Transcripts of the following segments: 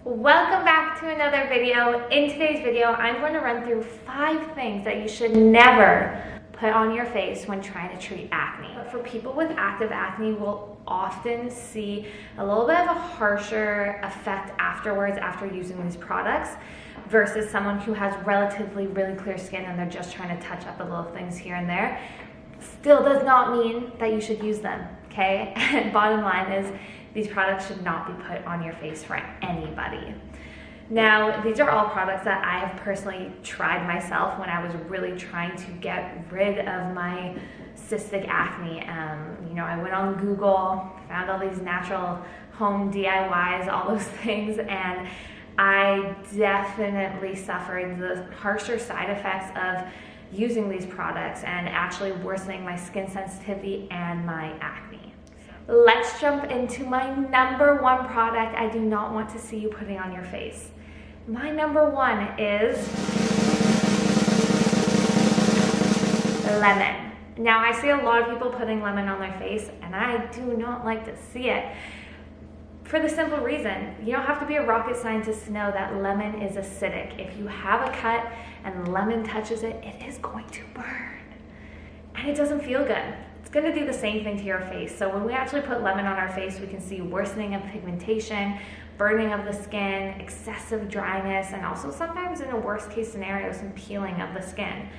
Welcome back to another video. In today's video, I'm going to run through 5 things that you should never put on your face when trying to treat acne. But for people with active acne, we'll often see a little bit of a harsher effect afterwards after using these products versus someone who has relatively really clear skin and they're just trying to touch up a little things here and there. Still does not mean that you should use them, okay? And bottom line is, these products should not be put on your face for anybody. Now, these are all products that I have personally tried myself when I was really trying to get rid of my cystic acne. I went on Google, found all these natural home DIYs, all those things, and I definitely suffered the harsher side effects of using these products and actually worsening my skin sensitivity and my acne. Let's jump into my number 1 product I do not want to see you putting on your face. My number 1 is lemon. Now, I see a lot of people putting lemon on their face, and I do not like to see it. For the simple reason, you don't have to be a rocket scientist to know that lemon is acidic. If you have a cut and lemon touches it, it is going to burn. And it doesn't feel good. It's going to do the same thing to your face. So when we actually put lemon on our face, we can see worsening of pigmentation, burning of the skin, excessive dryness, and also sometimes in a worst case scenario, some peeling of the skin.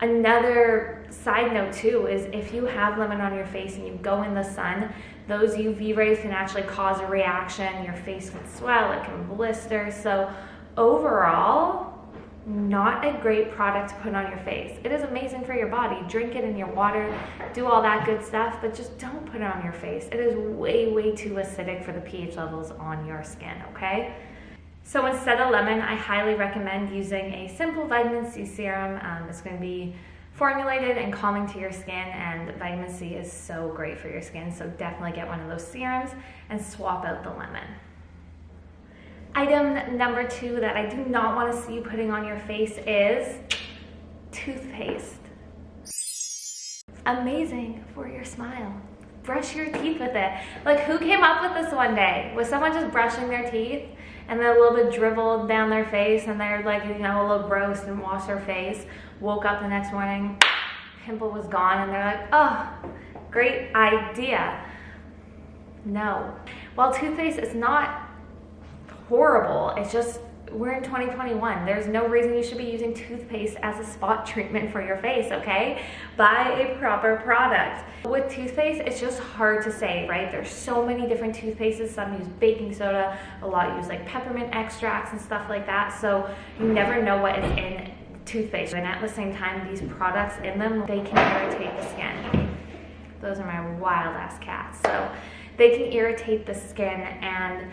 Another side note too is if you have lemon on your face and you go in the sun, those UV rays can actually cause a reaction. Your face can swell, it can blister. So overall, not a great product to put on your face. It is amazing for your body. Drink it in your water, do all that good stuff, but just don't put it on your face. It is way, way too acidic for the pH levels on your skin, okay? So instead of lemon, I highly recommend using a simple vitamin C serum. It's going to be formulated and calming to your skin, and vitamin C is so great for your skin, so definitely get one of those serums and swap out the lemon. Item number 2 that I do not want to see you putting on your face is toothpaste. Amazing for your smile. Brush your teeth with it. Like, who came up with this one day? Was someone just brushing their teeth and then a little bit dribbled down their face and they're like, a little gross and washed their face, woke up the next morning, pimple was gone, and they're like, oh, great idea. No. While toothpaste is not horrible, it's just we're in 2021. There's no reason you should be using toothpaste as a spot treatment for your face, okay? Buy a proper product. With toothpaste, it's just hard to say, right? There's so many different toothpastes. Some use baking soda, a lot use like peppermint extracts and stuff like that, so you never know what is in toothpaste. And at the same time, these products in them, they can irritate the skin. Those are my wild ass cats. So they can irritate the skin, and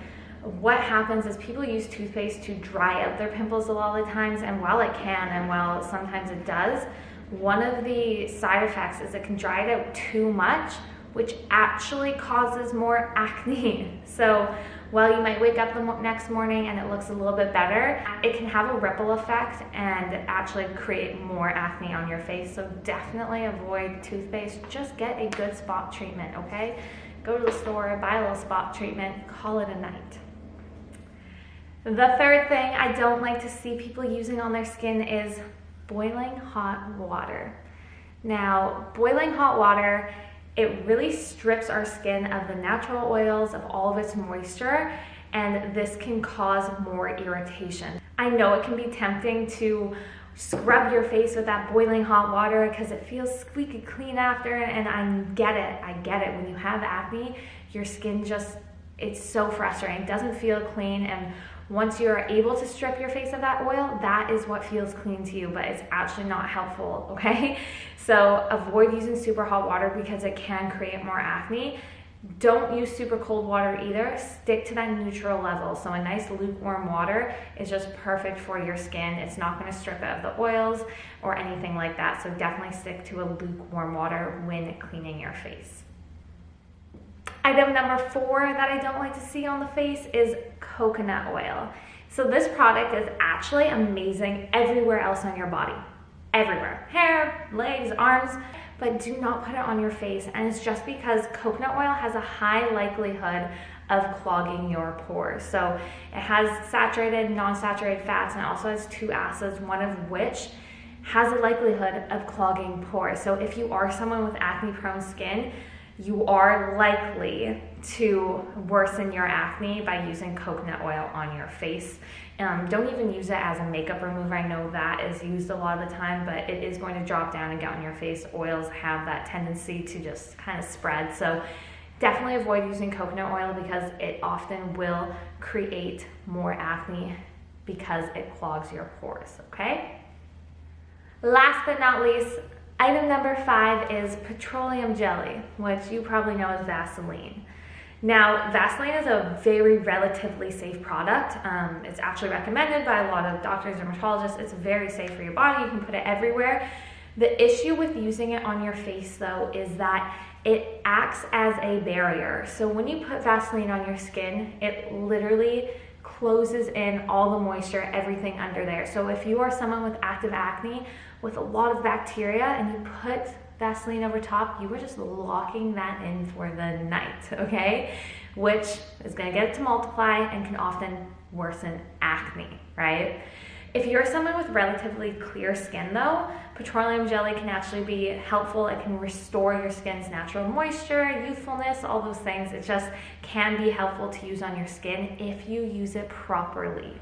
what happens is people use toothpaste to dry out their pimples a lot of times, and while it can, and while sometimes it does, one of the side effects is it can dry it out too much, which actually causes more acne. So while you might wake up the next morning and it looks a little bit better, it can have a ripple effect and actually create more acne on your face. So definitely avoid toothpaste. Just get a good spot treatment, okay? Go to the store, buy a little spot treatment, call it a night. The third thing I don't like to see people using on their skin is boiling hot water. Now, boiling hot water, it really strips our skin of the natural oils, of all of its moisture, and this can cause more irritation. I know it can be tempting to scrub your face with that boiling hot water because it feels squeaky clean after, and I get it. When you have acne, your skin just, it's so frustrating. It doesn't feel clean, and once you're able to strip your face of that oil, that is what feels clean to you, but it's actually not helpful, okay? So avoid using super hot water because it can create more acne. Don't use super cold water either. Stick to that neutral level. So a nice lukewarm water is just perfect for your skin. It's not going to strip out the oils or anything like that. So definitely stick to a lukewarm water when cleaning your face. Item number 4 that I don't like to see on the face is coconut oil. So this product is actually amazing everywhere else on your body. Everywhere. Hair, legs, arms. but do not put it on your face. And it's just because coconut oil has a high likelihood of clogging your pores. So it has saturated, non-saturated fats, and it also has 2 acids, one of which has a likelihood of clogging pores. So if you are someone with acne-prone skin, you are likely to worsen your acne by using coconut oil on your face. Don't even use it as a makeup remover. I know that is used a lot of the time, but it is going to drop down and get on your face. Oils have that tendency to just kind of spread. So definitely avoid using coconut oil because it often will create more acne because it clogs your pores, okay? Last but not least, item number 5 is petroleum jelly, which you probably know as Vaseline. Now, Vaseline is a very relatively safe product. It's actually recommended by a lot of doctors, dermatologists. It's very safe for your body. You can put it everywhere. The issue with using it on your face, though, is that it acts as a barrier. So when you put Vaseline on your skin, it literally closes in all the moisture, everything under there. So if you are someone with active acne with a lot of bacteria and you put Vaseline over top, you are just locking that in for the night, okay? Which is gonna get it to multiply and can often worsen acne, right? If you're someone with relatively clear skin though, petroleum jelly can actually be helpful. It can restore your skin's natural moisture, youthfulness, all those things. It just can be helpful to use on your skin if you use it properly.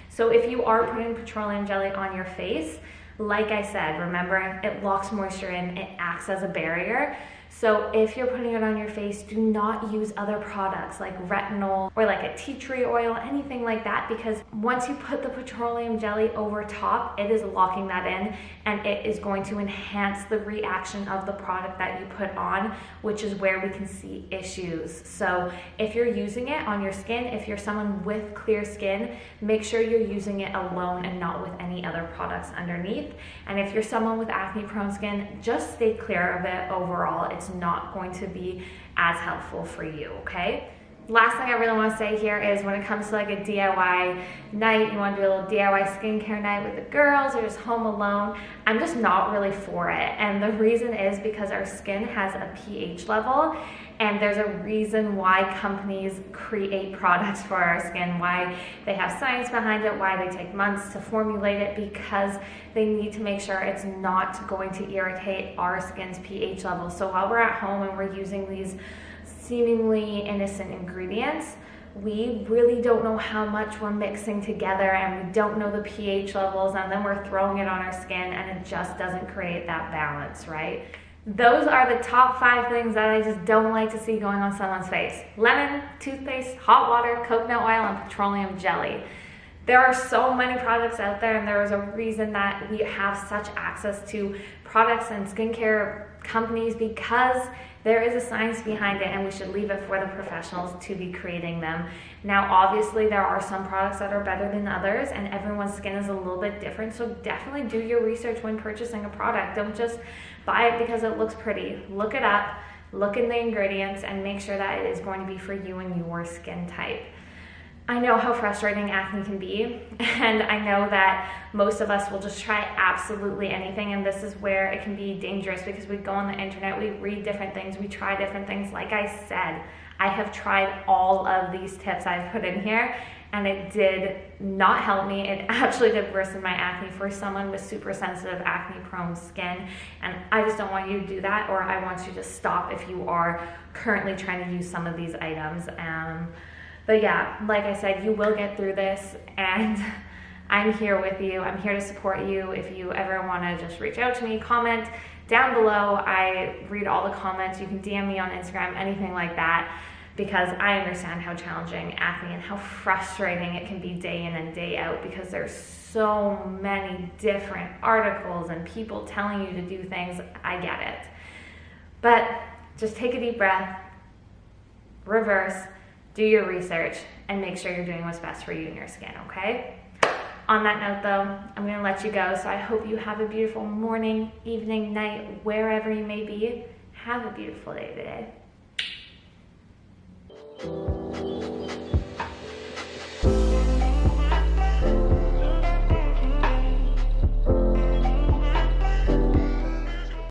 So if you are putting petroleum jelly on your face, like I said, remember, it locks moisture in, it acts as a barrier. So if you're putting it on your face, do not use other products like retinol or like a tea tree oil, anything like that, because once you put the petroleum jelly over top, it is locking that in and it is going to enhance the reaction of the product that you put on, which is where we can see issues. So if you're using it on your skin, if you're someone with clear skin, make sure you're using it alone and not with any other products underneath. And if you're someone with acne-prone skin, just stay clear of it overall. It's not going to be as helpful for you, okay? Last thing I really want to say here is when it comes to like a DIY night, you want to do a little DIY skincare night with the girls or just home alone, I'm just not really for it. And the reason is because our skin has a pH level, and there's a reason why companies create products for our skin, why they have science behind it, why they take months to formulate it, because they need to make sure it's not going to irritate our skin's pH level. So while we're at home and we're using these seemingly innocent ingredients, we really don't know how much we're mixing together, and we don't know the pH levels, and then we're throwing it on our skin and it just doesn't create that balance, right? Those are the top 5 things that I just don't like to see going on someone's face. Lemon, toothpaste, hot water, coconut oil, and petroleum jelly. There are so many products out there, and there is a reason that we have such access to products and skincare companies, because there is a science behind it, and we should leave it for the professionals to be creating them. Now, obviously, there are some products that are better than others, and everyone's skin is a little bit different, so definitely do your research when purchasing a product. Don't just buy it because it looks pretty. Look it up, look in the ingredients, and make sure that it is going to be for you and your skin type. I know how frustrating acne can be, and I know that most of us will just try absolutely anything, and this is where it can be dangerous because we go on the internet, we read different things, we try different things. Like I said, I have tried all of these tips I've put in here, and it did not help me. It actually did worsen my acne for someone with super sensitive acne-prone skin, and I just don't want you to do that, or I want you to stop if you are currently trying to use some of these items. But yeah, like I said, you will get through this, and I'm here with you. I'm here to support you. If you ever want to just reach out to me, comment down below. I read all the comments. You can DM me on Instagram, anything like that, because I understand how challenging acne and how frustrating it can be day in and day out, because there's so many different articles and people telling you to do things. I get it. But just take a deep breath, reverse, do your research, and make sure you're doing what's best for you and your skin, okay? On that note though, I'm gonna let you go, so I hope you have a beautiful morning, evening, night, wherever you may be. Have a beautiful day today.